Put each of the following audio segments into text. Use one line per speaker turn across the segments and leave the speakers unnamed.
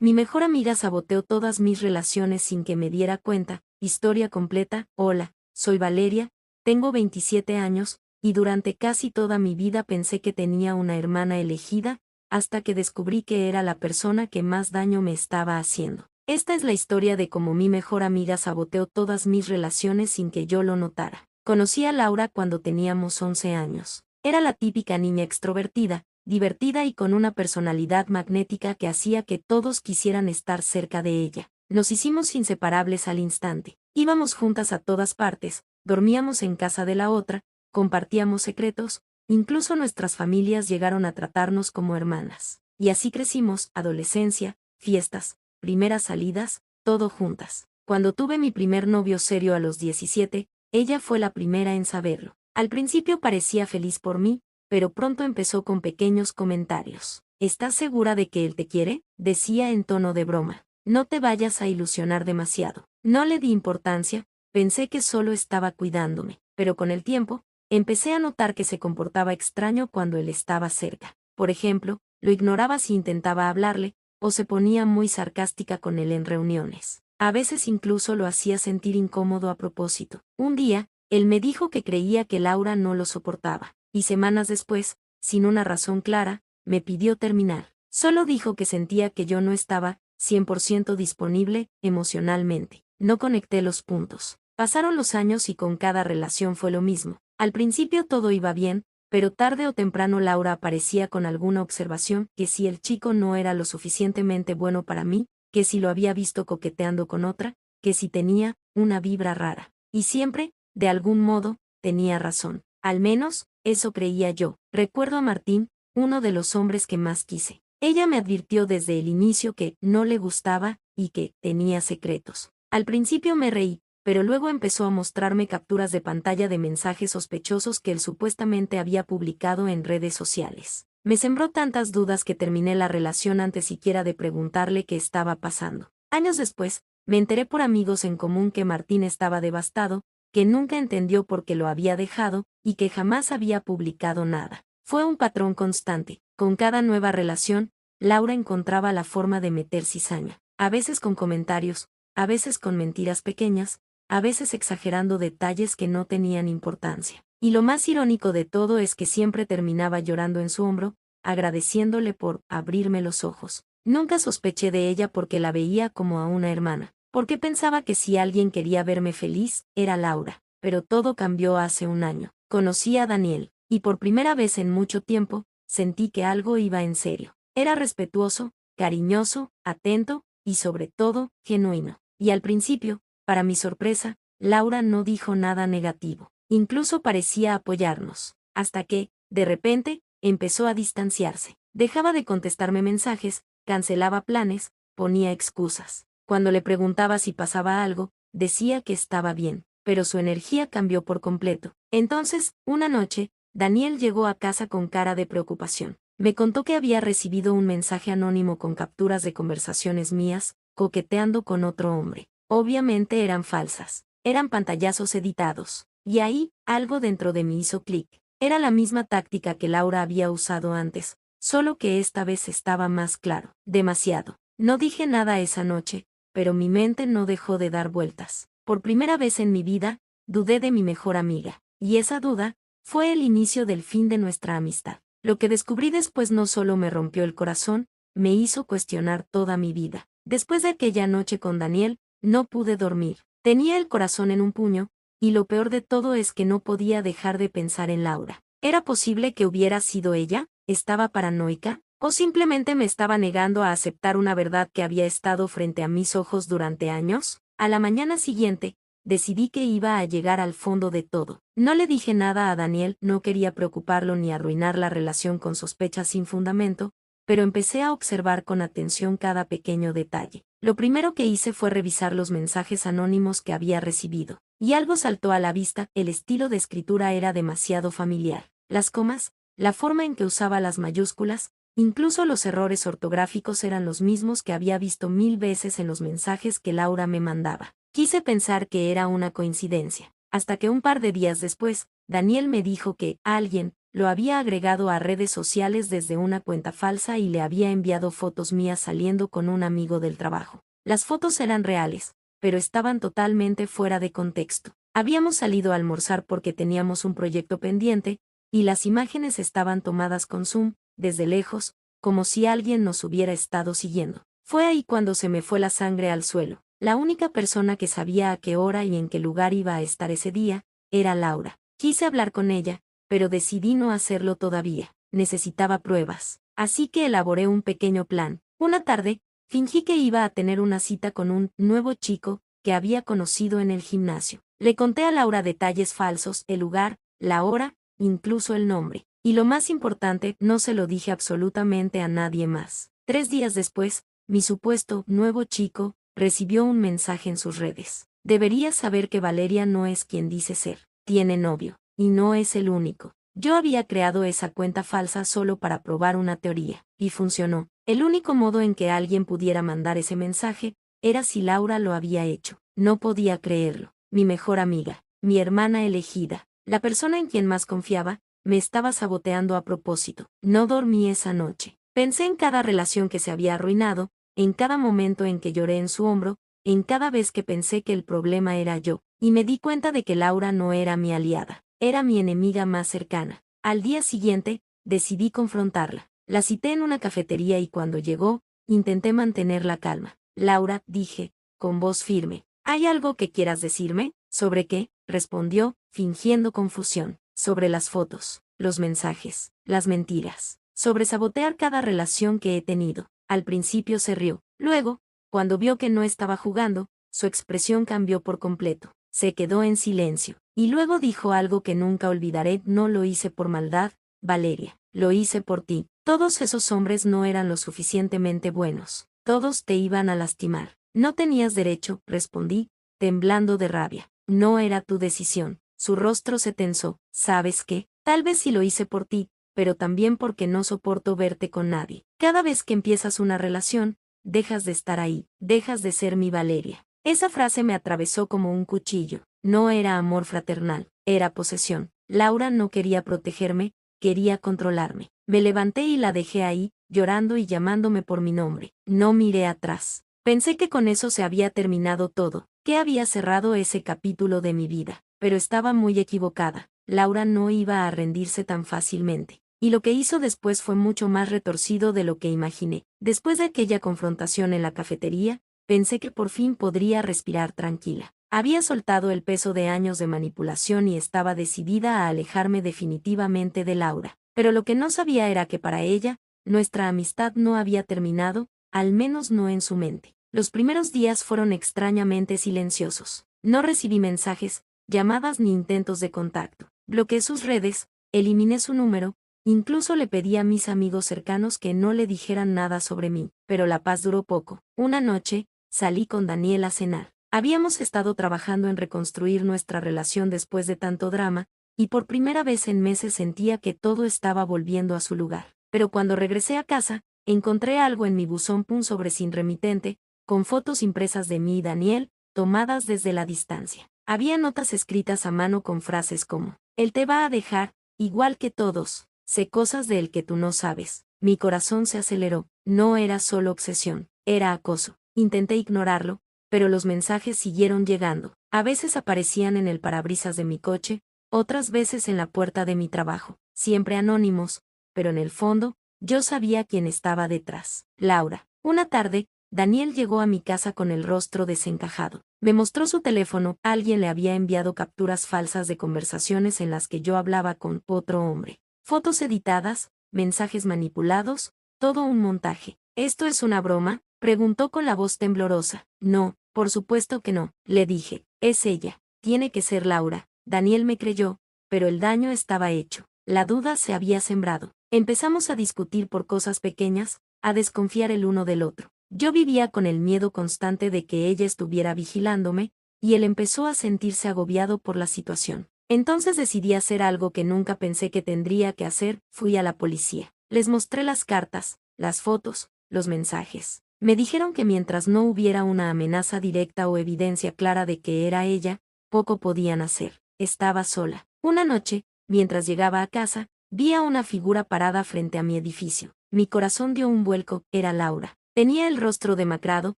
Mi mejor amiga saboteó todas mis relaciones sin que me diera cuenta. Historia completa. Hola, soy Valeria, tengo 27 años, y durante casi toda mi vida pensé que tenía una hermana elegida, hasta que descubrí que era la persona que más daño me estaba haciendo. Esta es la historia de cómo mi mejor amiga saboteó todas mis relaciones sin que yo lo notara. Conocí a Laura cuando teníamos 11 años. Era la típica niña extrovertida, divertida y con una personalidad magnética que hacía que todos quisieran estar cerca de ella. Nos hicimos inseparables al instante. Íbamos juntas a todas partes, dormíamos en casa de la otra, compartíamos secretos, incluso nuestras familias llegaron a tratarnos como hermanas. Y así crecimos, adolescencia, fiestas, primeras salidas, todo juntas. Cuando tuve mi primer novio serio a los 17, ella fue la primera en saberlo. Al principio parecía feliz por mí, pero pronto empezó con pequeños comentarios. ¿Estás segura de que él te quiere?, decía en tono de broma. No te vayas a ilusionar demasiado. No le di importancia, pensé que solo estaba cuidándome, pero con el tiempo, empecé a notar que se comportaba extraño cuando él estaba cerca. Por ejemplo, lo ignoraba si intentaba hablarle, o se ponía muy sarcástica con él en reuniones. A veces incluso lo hacía sentir incómodo a propósito. Un día, él me dijo que creía que Laura no lo soportaba, y semanas después, sin una razón clara, me pidió terminar. Solo dijo que sentía que yo no estaba 100% disponible emocionalmente. No conecté los puntos. Pasaron los años y con cada relación fue lo mismo. Al principio todo iba bien, pero tarde o temprano Laura aparecía con alguna observación, que si el chico no era lo suficientemente bueno para mí, que si lo había visto coqueteando con otra, que si tenía una vibra rara. Y siempre, de algún modo, tenía razón. Al menos, eso creía yo. Recuerdo a Martín, uno de los hombres que más quise. Ella me advirtió desde el inicio que no le gustaba y que tenía secretos. Al principio me reí, pero luego empezó a mostrarme capturas de pantalla de mensajes sospechosos que él supuestamente había publicado en redes sociales. Me sembró tantas dudas que terminé la relación antes siquiera de preguntarle qué estaba pasando. Años después, me enteré por amigos en común que Martín estaba devastado, que nunca entendió por qué lo había dejado, y que jamás había publicado nada. Fue un patrón constante. Con cada nueva relación, Laura encontraba la forma de meter cizaña. A veces con comentarios, a veces con mentiras pequeñas, a veces exagerando detalles que no tenían importancia. Y lo más irónico de todo es que siempre terminaba llorando en su hombro, agradeciéndole por abrirme los ojos. Nunca sospeché de ella porque la veía como a una hermana, porque pensaba que si alguien quería verme feliz, era Laura. Pero todo cambió hace un año. Conocí a Daniel, y por primera vez en mucho tiempo, sentí que algo iba en serio. Era respetuoso, cariñoso, atento, y sobre todo, genuino. Y al principio, para mi sorpresa, Laura no dijo nada negativo. Incluso parecía apoyarnos. Hasta que, de repente, empezó a distanciarse. Dejaba de contestarme mensajes, cancelaba planes, ponía excusas. Cuando le preguntaba si pasaba algo, decía que estaba bien, pero su energía cambió por completo. Entonces, una noche, Daniel llegó a casa con cara de preocupación. Me contó que había recibido un mensaje anónimo con capturas de conversaciones mías, coqueteando con otro hombre. Obviamente eran falsas. Eran pantallazos editados. Y ahí, algo dentro de mí hizo clic. Era la misma táctica que Laura había usado antes, solo que esta vez estaba más claro. Demasiado. No dije nada esa noche, pero mi mente no dejó de dar vueltas. Por primera vez en mi vida, dudé de mi mejor amiga. Y esa duda fue el inicio del fin de nuestra amistad. Lo que descubrí después no solo me rompió el corazón, me hizo cuestionar toda mi vida. Después de aquella noche con Daniel, no pude dormir. Tenía el corazón en un puño, y lo peor de todo es que no podía dejar de pensar en Laura. ¿Era posible que hubiera sido ella? ¿Estaba paranoica? ¿O simplemente me estaba negando a aceptar una verdad que había estado frente a mis ojos durante años? A la mañana siguiente, decidí que iba a llegar al fondo de todo. No le dije nada a Daniel, no quería preocuparlo ni arruinar la relación con sospechas sin fundamento, pero empecé a observar con atención cada pequeño detalle. Lo primero que hice fue revisar los mensajes anónimos que había recibido. Y algo saltó a la vista: el estilo de escritura era demasiado familiar. Las comas, la forma en que usaba las mayúsculas, incluso los errores ortográficos eran los mismos que había visto 1000 veces en los mensajes que Laura me mandaba. Quise pensar que era una coincidencia, hasta que un par de días después, Daniel me dijo que alguien lo había agregado a redes sociales desde una cuenta falsa y le había enviado fotos mías saliendo con un amigo del trabajo. Las fotos eran reales, pero estaban totalmente fuera de contexto. Habíamos salido a almorzar porque teníamos un proyecto pendiente, y las imágenes estaban tomadas con zoom, desde lejos, como si alguien nos hubiera estado siguiendo. Fue ahí cuando se me fue la sangre al suelo. La única persona que sabía a qué hora y en qué lugar iba a estar ese día era Laura. Quise hablar con ella, pero decidí no hacerlo todavía. Necesitaba pruebas. Así que elaboré un pequeño plan. Una tarde, fingí que iba a tener una cita con un nuevo chico que había conocido en el gimnasio. Le conté a Laura detalles falsos, el lugar, la hora, incluso el nombre. Y lo más importante, no se lo dije absolutamente a nadie más. 3 días después, mi supuesto nuevo chico recibió un mensaje en sus redes. Deberías saber que Valeria no es quien dice ser. Tiene novio, y no es el único. Yo había creado esa cuenta falsa solo para probar una teoría, y funcionó. El único modo en que alguien pudiera mandar ese mensaje era si Laura lo había hecho. No podía creerlo. Mi mejor amiga, mi hermana elegida, la persona en quien más confiaba, me estaba saboteando a propósito. No dormí esa noche. Pensé en cada relación que se había arruinado, en cada momento en que lloré en su hombro, en cada vez que pensé que el problema era yo, y me di cuenta de que Laura no era mi aliada, era mi enemiga más cercana. Al día siguiente, decidí confrontarla. La cité en una cafetería y cuando llegó, intenté mantener la calma. Laura, dije, con voz firme, ¿hay algo que quieras decirme? ¿Sobre qué? Respondió, fingiendo confusión. Sobre las fotos, los mensajes, las mentiras, sobre sabotear cada relación que he tenido. Al principio se rió. Luego, cuando vio que no estaba jugando, su expresión cambió por completo. Se quedó en silencio. Y luego dijo algo que nunca olvidaré: no lo hice por maldad, Valeria. Lo hice por ti. Todos esos hombres no eran lo suficientemente buenos. Todos te iban a lastimar. No tenías derecho, respondí, temblando de rabia. No era tu decisión. Su rostro se tensó. ¿Sabes qué? Tal vez sí lo hice por ti, pero también porque no soporto verte con nadie. Cada vez que empiezas una relación, dejas de estar ahí, dejas de ser mi Valeria. Esa frase me atravesó como un cuchillo. No era amor fraternal, era posesión. Laura no quería protegerme, quería controlarme. Me levanté y la dejé ahí, llorando y llamándome por mi nombre. No miré atrás. Pensé que con eso se había terminado todo, que había cerrado ese capítulo de mi vida, pero estaba muy equivocada. Laura no iba a rendirse tan fácilmente. Y lo que hizo después fue mucho más retorcido de lo que imaginé. Después de aquella confrontación en la cafetería, pensé que por fin podría respirar tranquila. Había soltado el peso de años de manipulación y estaba decidida a alejarme definitivamente de Laura. Pero lo que no sabía era que para ella, nuestra amistad no había terminado, al menos no en su mente. Los primeros días fueron extrañamente silenciosos. No recibí mensajes, llamadas ni intentos de contacto. Bloqueé sus redes, eliminé su número, incluso le pedí a mis amigos cercanos que no le dijeran nada sobre mí, pero la paz duró poco. Una noche, salí con Daniel a cenar. Habíamos estado trabajando en reconstruir nuestra relación después de tanto drama, y por primera vez en meses sentía que todo estaba volviendo a su lugar. Pero cuando regresé a casa, encontré algo en mi buzón un sobre sin remitente, con fotos impresas de mí y Daniel, tomadas desde la distancia. Había notas escritas a mano con frases como: él te va a dejar, igual que todos, sé cosas de él que tú no sabes. Mi corazón se aceleró. No era solo obsesión, era acoso. Intenté ignorarlo, pero los mensajes siguieron llegando. A veces aparecían en el parabrisas de mi coche, otras veces en la puerta de mi trabajo, siempre anónimos, pero en el fondo, yo sabía quién estaba detrás. Laura. Una tarde, Daniel llegó a mi casa con el rostro desencajado. Me mostró su teléfono. Alguien le había enviado capturas falsas de conversaciones en las que yo hablaba con otro hombre. Fotos editadas, mensajes manipulados, todo un montaje. ¿Esto es una broma?, preguntó con la voz temblorosa. No, por supuesto que no, le dije. Es ella. Tiene que ser Laura. Daniel me creyó, pero el daño estaba hecho. La duda se había sembrado. Empezamos a discutir por cosas pequeñas, a desconfiar el uno del otro. Yo vivía con el miedo constante de que ella estuviera vigilándome, y él empezó a sentirse agobiado por la situación. Entonces decidí hacer algo que nunca pensé que tendría que hacer. Fui a la policía. Les mostré las cartas, las fotos, los mensajes. Me dijeron que mientras no hubiera una amenaza directa o evidencia clara de que era ella, poco podían hacer. Estaba sola. Una noche, mientras llegaba a casa, Vi a una figura parada frente a mi edificio. Mi corazón dio un vuelco, era Laura. Tenía el rostro demacrado,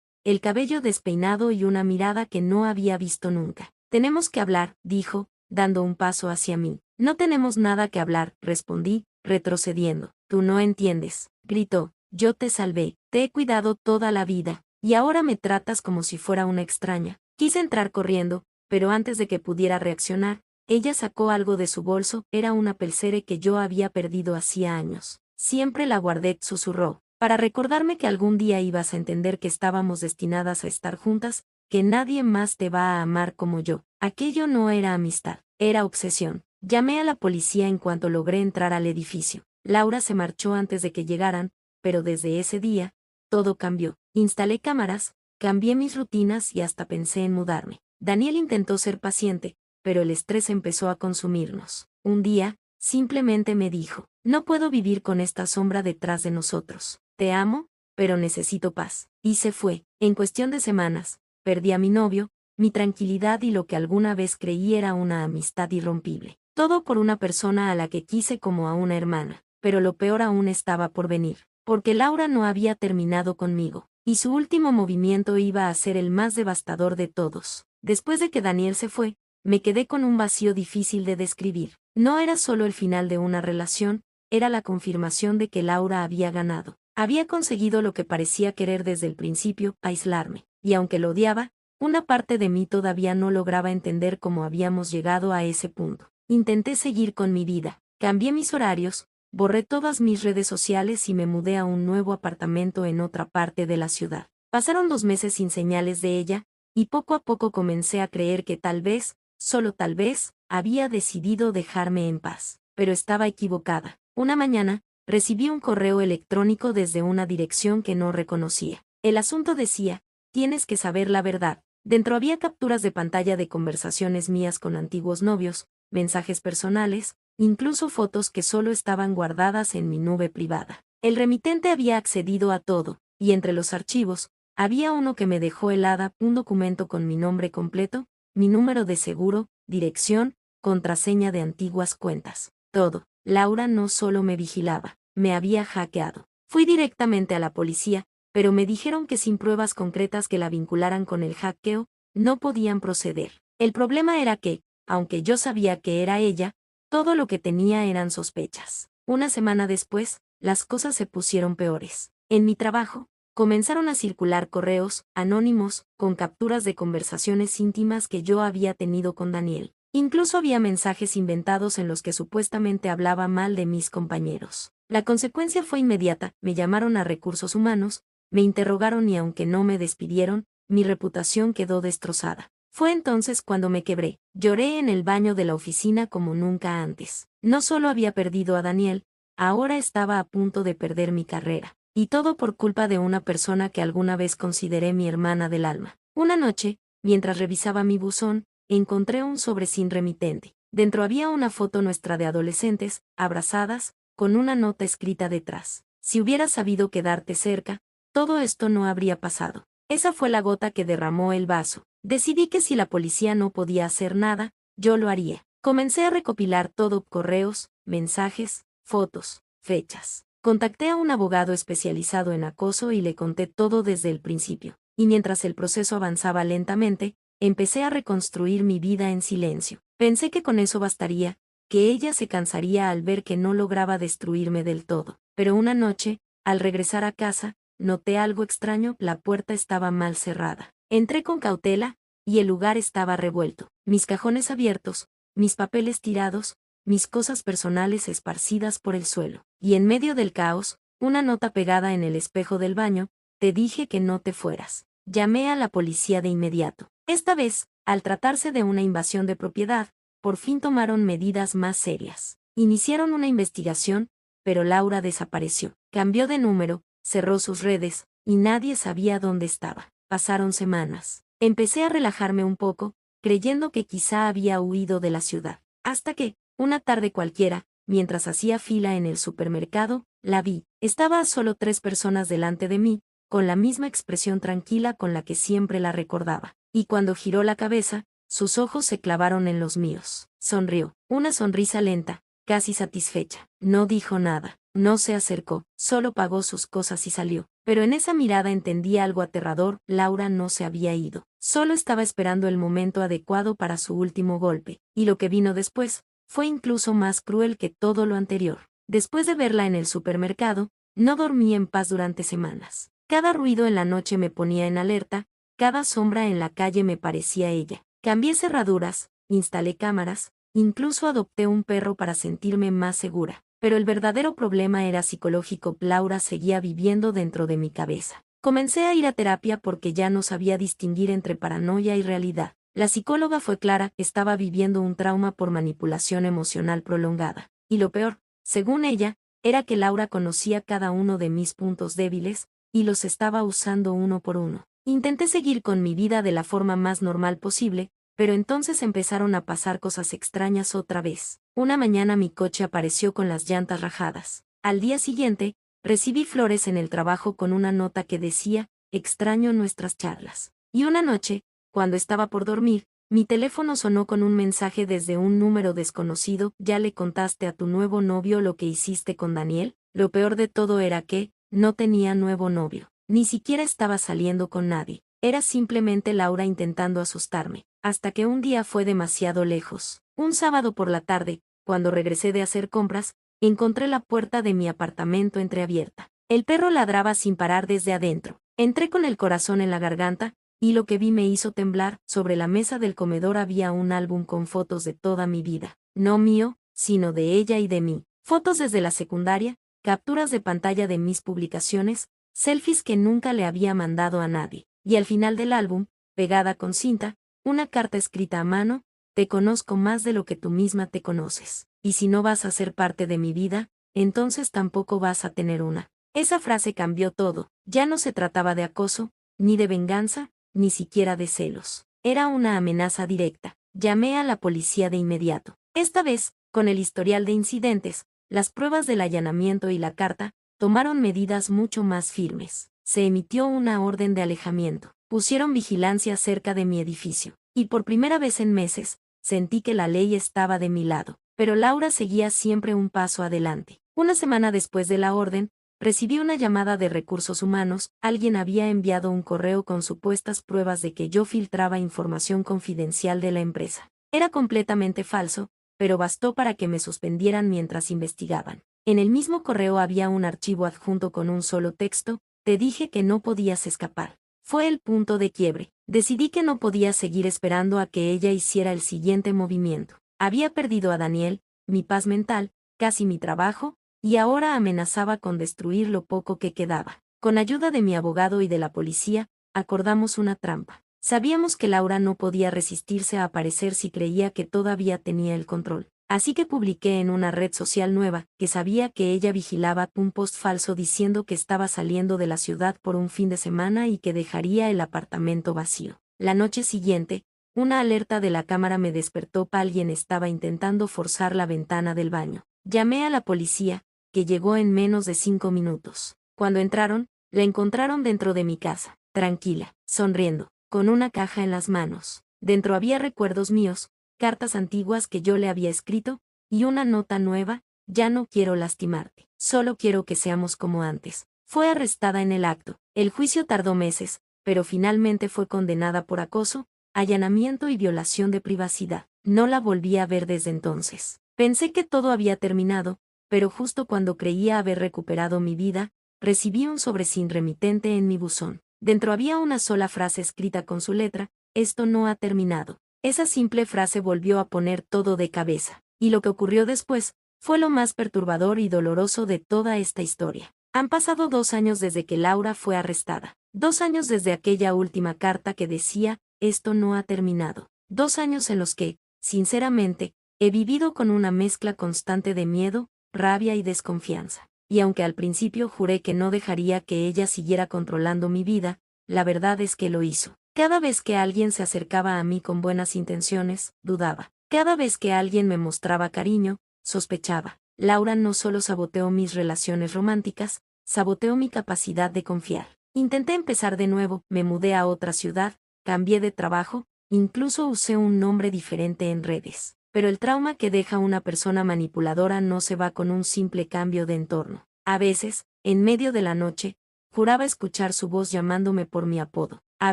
el cabello despeinado y una mirada que no había visto nunca. Tenemos que hablar, dijo, dando un paso hacia mí. No tenemos nada que hablar, respondí, retrocediendo. Tú no entiendes, gritó. Yo te salvé, te he cuidado toda la vida, y ahora me tratas como si fuera una extraña. Quise entrar corriendo, pero antes de que pudiera reaccionar, ella sacó algo de su bolso, era una pulsera que yo había perdido hacía años. Siempre la guardé, susurró, para recordarme que algún día ibas a entender que estábamos destinadas a estar juntas, que nadie más te va a amar como yo. Aquello no era amistad, era obsesión. Llamé a la policía en cuanto logré entrar al edificio. Laura se marchó antes de que llegaran, pero desde ese día, todo cambió. Instalé cámaras, cambié mis rutinas y hasta pensé en mudarme. Daniel intentó ser paciente, pero el estrés empezó a consumirnos. Un día, simplemente me dijo, no puedo vivir con esta sombra detrás de nosotros. Te amo, pero necesito paz. Y se fue. En cuestión de semanas, perdí a mi novio, mi tranquilidad y lo que alguna vez creí era una amistad irrompible. Todo por una persona a la que quise como a una hermana. Pero lo peor aún estaba por venir, porque Laura no había terminado conmigo, y su último movimiento iba a ser el más devastador de todos. Después de que Daniel se fue, me quedé con un vacío difícil de describir. No era solo el final de una relación, era la confirmación de que Laura había ganado. Había conseguido lo que parecía querer desde el principio, aislarme. Y aunque lo odiaba, una parte de mí todavía no lograba entender cómo habíamos llegado a ese punto. Intenté seguir con mi vida. Cambié mis horarios, borré todas mis redes sociales y me mudé a un nuevo apartamento en otra parte de la ciudad. Pasaron 2 meses sin señales de ella, y poco a poco comencé a creer que tal vez, solo tal vez, había decidido dejarme en paz. Pero estaba equivocada. Una mañana, recibí un correo electrónico desde una dirección que no reconocía. El asunto decía, tienes que saber la verdad. Dentro había capturas de pantalla de conversaciones mías con antiguos novios, mensajes personales, incluso fotos que solo estaban guardadas en mi nube privada. El remitente había accedido a todo, y entre los archivos, había uno que me dejó helada, un documento con mi nombre completo, mi número de seguro, dirección, contraseña de antiguas cuentas. Todo. Laura no solo me vigilaba, me había hackeado. Fui directamente a la policía, pero me dijeron que sin pruebas concretas que la vincularan con el hackeo, no podían proceder. El problema era que, aunque yo sabía que era ella, todo lo que tenía eran sospechas. Una semana después, las cosas se pusieron peores. En mi trabajo, comenzaron a circular correos anónimos con capturas de conversaciones íntimas que yo había tenido con Daniel. Incluso había mensajes inventados en los que supuestamente hablaba mal de mis compañeros. La consecuencia fue inmediata, me llamaron a recursos humanos, me interrogaron y aunque no me despidieron, mi reputación quedó destrozada. Fue entonces cuando me quebré. Lloré en el baño de la oficina como nunca antes. No solo había perdido a Daniel, ahora estaba a punto de perder mi carrera. Y todo por culpa de una persona que alguna vez consideré mi hermana del alma. Una noche, mientras revisaba mi buzón, encontré un sobre sin remitente. Dentro había una foto nuestra de adolescentes, abrazadas, con una nota escrita detrás. Si hubieras sabido quedarte cerca, todo esto no habría pasado. Esa fue la gota que derramó el vaso. Decidí que si la policía no podía hacer nada, yo lo haría. Comencé a recopilar todo: correos, mensajes, fotos, fechas. Contacté a un abogado especializado en acoso y le conté todo desde el principio. Y mientras el proceso avanzaba lentamente, empecé a reconstruir mi vida en silencio. Pensé que con eso bastaría, que ella se cansaría al ver que no lograba destruirme del todo. Pero una noche, al regresar a casa, noté algo extraño: la puerta estaba mal cerrada. Entré con cautela, y el lugar estaba revuelto. Mis cajones abiertos, mis papeles tirados, mis cosas personales esparcidas por el suelo. Y en medio del caos, una nota pegada en el espejo del baño: te dije que no te fueras. Llamé a la policía de inmediato. Esta vez, al tratarse de una invasión de propiedad, por fin tomaron medidas más serias. Iniciaron una investigación, pero Laura desapareció. Cambió de número, cerró sus redes, y nadie sabía dónde estaba. Pasaron semanas. Empecé a relajarme un poco, creyendo que quizá había huido de la ciudad. Hasta que, una tarde cualquiera, mientras hacía fila en el supermercado, la vi. Estaba a solo 3 personas delante de mí, con la misma expresión tranquila con la que siempre la recordaba. Y cuando giró la cabeza, sus ojos se clavaron en los míos. Sonrió. Una sonrisa lenta, casi satisfecha. No dijo nada, no se acercó, solo pagó sus cosas y salió. Pero en esa mirada entendí algo aterrador: Laura no se había ido. Solo estaba esperando el momento adecuado para su último golpe, y lo que vino después fue incluso más cruel que todo lo anterior. Después de verla en el supermercado, no dormí en paz durante semanas. Cada ruido en la noche me ponía en alerta, cada sombra en la calle me parecía ella. Cambié cerraduras, instalé cámaras, incluso adopté un perro para sentirme más segura. Pero el verdadero problema era psicológico. Laura seguía viviendo dentro de mi cabeza. Comencé a ir a terapia porque ya no sabía distinguir entre paranoia y realidad. La psicóloga fue clara: estaba viviendo un trauma por manipulación emocional prolongada. Y lo peor, según ella, era que Laura conocía cada uno de mis puntos débiles, y los estaba usando uno por uno. Intenté seguir con mi vida de la forma más normal posible, pero entonces empezaron a pasar cosas extrañas otra vez. Una mañana mi coche apareció con las llantas rajadas. Al día siguiente, recibí flores en el trabajo con una nota que decía: extraño nuestras charlas. Y una noche, cuando estaba por dormir, mi teléfono sonó con un mensaje desde un número desconocido: ¿ya le contaste a tu nuevo novio lo que hiciste con Daniel? Lo peor de todo era que no tenía nuevo novio. Ni siquiera estaba saliendo con nadie. Era simplemente Laura intentando asustarme. Hasta que un día fue demasiado lejos. Un sábado por la tarde, cuando regresé de hacer compras, encontré la puerta de mi apartamento entreabierta. El perro ladraba sin parar desde adentro. Entré con el corazón en la garganta, y lo que vi me hizo temblar. Sobre la mesa del comedor había un álbum con fotos de toda mi vida. No mío, sino de ella y de mí. Fotos desde la secundaria, capturas de pantalla de mis publicaciones, selfies que nunca le había mandado a nadie. Y al final del álbum, pegada con cinta, una carta escrita a mano: te conozco más de lo que tú misma te conoces. Y si no vas a ser parte de mi vida, entonces tampoco vas a tener una. Esa frase cambió todo. Ya no se trataba de acoso, ni de venganza, ni siquiera de celos. Era una amenaza directa. Llamé a la policía de inmediato. Esta vez, con el historial de incidentes, las pruebas del allanamiento y la carta, tomaron medidas mucho más firmes. Se emitió una orden de alejamiento. Pusieron vigilancia cerca de mi edificio. Y por primera vez en meses, sentí que la ley estaba de mi lado. Pero Laura seguía siempre un paso adelante. Una semana después de la orden, recibí una llamada de Recursos Humanos. Alguien había enviado un correo con supuestas pruebas de que yo filtraba información confidencial de la empresa. Era completamente falso, pero bastó para que me suspendieran mientras investigaban. En el mismo correo había un archivo adjunto con un solo texto: te dije que no podías escapar. Fue el punto de quiebre. Decidí que no podía seguir esperando a que ella hiciera el siguiente movimiento. Había perdido a Daniel, mi paz mental, casi mi trabajo, y ahora amenazaba con destruir lo poco que quedaba. Con ayuda de mi abogado y de la policía, acordamos una trampa. Sabíamos que Laura no podía resistirse a aparecer si creía que todavía tenía el control. Así que publiqué en una red social nueva, que sabía que ella vigilaba, un post falso diciendo que estaba saliendo de la ciudad por un fin de semana y que dejaría el apartamento vacío. La noche siguiente, una alerta de la cámara me despertó: alguien estaba intentando forzar la ventana del baño. Llamé a la policía, que llegó en menos de 5 minutos. Cuando entraron, la encontraron dentro de mi casa, tranquila, sonriendo, con una caja en las manos. Dentro había recuerdos míos, cartas antiguas que yo le había escrito, y una nota nueva: ya no quiero lastimarte, solo quiero que seamos como antes. Fue arrestada en el acto. El juicio tardó meses, pero finalmente fue condenada por acoso, allanamiento y violación de privacidad. No la volví a ver desde entonces. Pensé que todo había terminado, pero justo cuando creía haber recuperado mi vida, recibí un sobre sin remitente en mi buzón. Dentro había una sola frase escrita con su letra: esto no ha terminado. Esa simple frase volvió a poner todo de cabeza. Y lo que ocurrió después fue lo más perturbador y doloroso de toda esta historia. Han pasado 2 años desde que Laura fue arrestada. 2 años desde aquella última carta que decía: esto no ha terminado. 2 años en los que, sinceramente, he vivido con una mezcla constante de miedo, rabia y desconfianza. Y aunque al principio juré que no dejaría que ella siguiera controlando mi vida, la verdad es que lo hizo. Cada vez que alguien se acercaba a mí con buenas intenciones, dudaba. Cada vez que alguien me mostraba cariño, sospechaba. Laura no solo saboteó mis relaciones románticas, saboteó mi capacidad de confiar. Intenté empezar de nuevo, me mudé a otra ciudad, cambié de trabajo, incluso usé un nombre diferente en redes. pero el trauma que deja una persona manipuladora no se va con un simple cambio de entorno. A veces, en medio de la noche, juraba escuchar su voz llamándome por mi apodo. A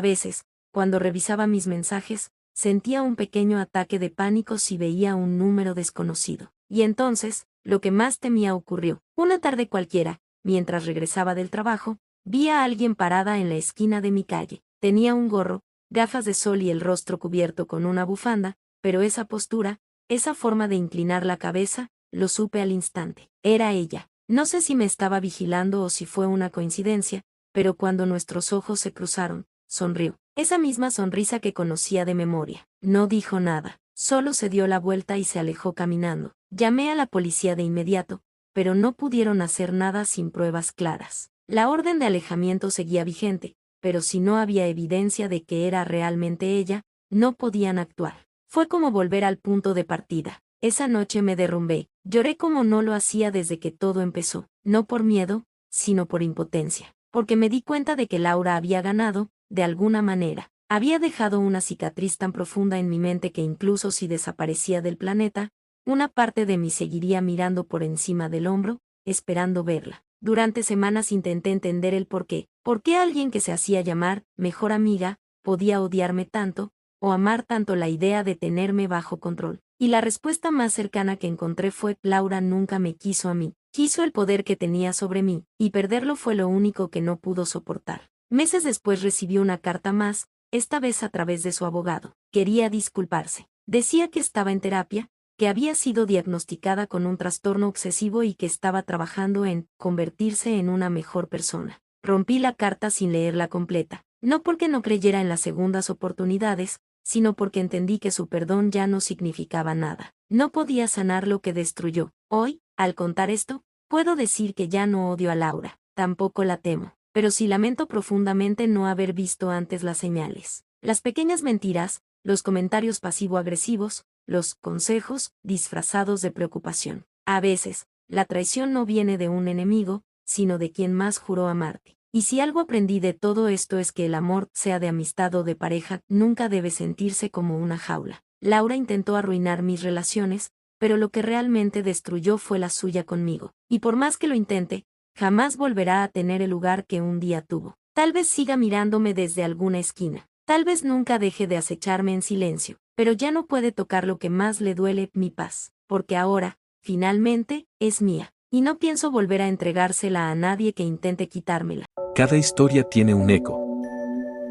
veces, cuando revisaba mis mensajes, sentía un pequeño ataque de pánico si veía un número desconocido. Y entonces, lo que más temía ocurrió. Una tarde cualquiera, mientras regresaba del trabajo, vi a alguien parada en la esquina de mi calle. Tenía un gorro, gafas de sol y el rostro cubierto con una bufanda, pero esa postura, esa forma de inclinar la cabeza, lo supe al instante. Era ella. No sé si me estaba vigilando o si fue una coincidencia, pero cuando nuestros ojos se cruzaron, sonrió. Esa misma sonrisa que conocía de memoria. No dijo nada, solo se dio la vuelta y se alejó caminando. Llamé a la policía de inmediato, pero no pudieron hacer nada sin pruebas claras. La orden de alejamiento seguía vigente, pero si no había evidencia de que era realmente ella, no podían actuar. Fue como volver al punto de partida. Esa noche me derrumbé, lloré como no lo hacía desde que todo empezó, no por miedo, sino por impotencia, porque me di cuenta de que Laura había ganado, de alguna manera. Había dejado una cicatriz tan profunda en mi mente que incluso si desaparecía del planeta, una parte de mí seguiría mirando por encima del hombro, esperando verla. Durante semanas intenté entender el porqué. ¿Por qué alguien que se hacía llamar mejor amiga podía odiarme tanto, o amar tanto la idea de tenerme bajo control? Y la respuesta más cercana que encontré fue: Laura nunca me quiso a mí. Quiso el poder que tenía sobre mí, y perderlo fue lo único que no pudo soportar. Meses después recibí una carta más, esta vez a través de su abogado. Quería disculparse. Decía que estaba en terapia, que había sido diagnosticada con un trastorno obsesivo y que estaba trabajando en convertirse en una mejor persona. Rompí la carta sin leerla completa, no porque no creyera en las segundas oportunidades, sino porque entendí que su perdón ya no significaba nada. No podía sanar lo que destruyó. Hoy, al contar esto, puedo decir que ya no odio a Laura, tampoco la temo, pero sí lamento profundamente no haber visto antes las señales. Las pequeñas mentiras, los comentarios pasivo-agresivos, los consejos disfrazados de preocupación. A veces, la traición no viene de un enemigo, sino de quien más juró amarte. Y si algo aprendí de todo esto es que el amor, sea de amistad o de pareja, nunca debe sentirse como una jaula. Laura intentó arruinar mis relaciones, pero lo que realmente destruyó fue la suya conmigo. Y por más que lo intente, jamás volverá a tener el lugar que un día tuvo. Tal vez siga mirándome desde alguna esquina. Tal vez nunca deje de acecharme en silencio, pero ya no puede tocar lo que más le duele, mi paz, porque ahora, finalmente, es mía. Y no pienso volver a entregársela a nadie que intente quitármela.
Cada historia tiene un eco.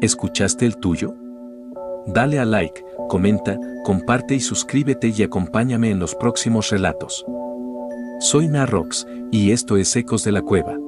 ¿Escuchaste el tuyo? Dale a like, comenta, comparte y suscríbete y acompáñame en los próximos relatos. Soy Narrox, y esto es Ecos de la Cueva.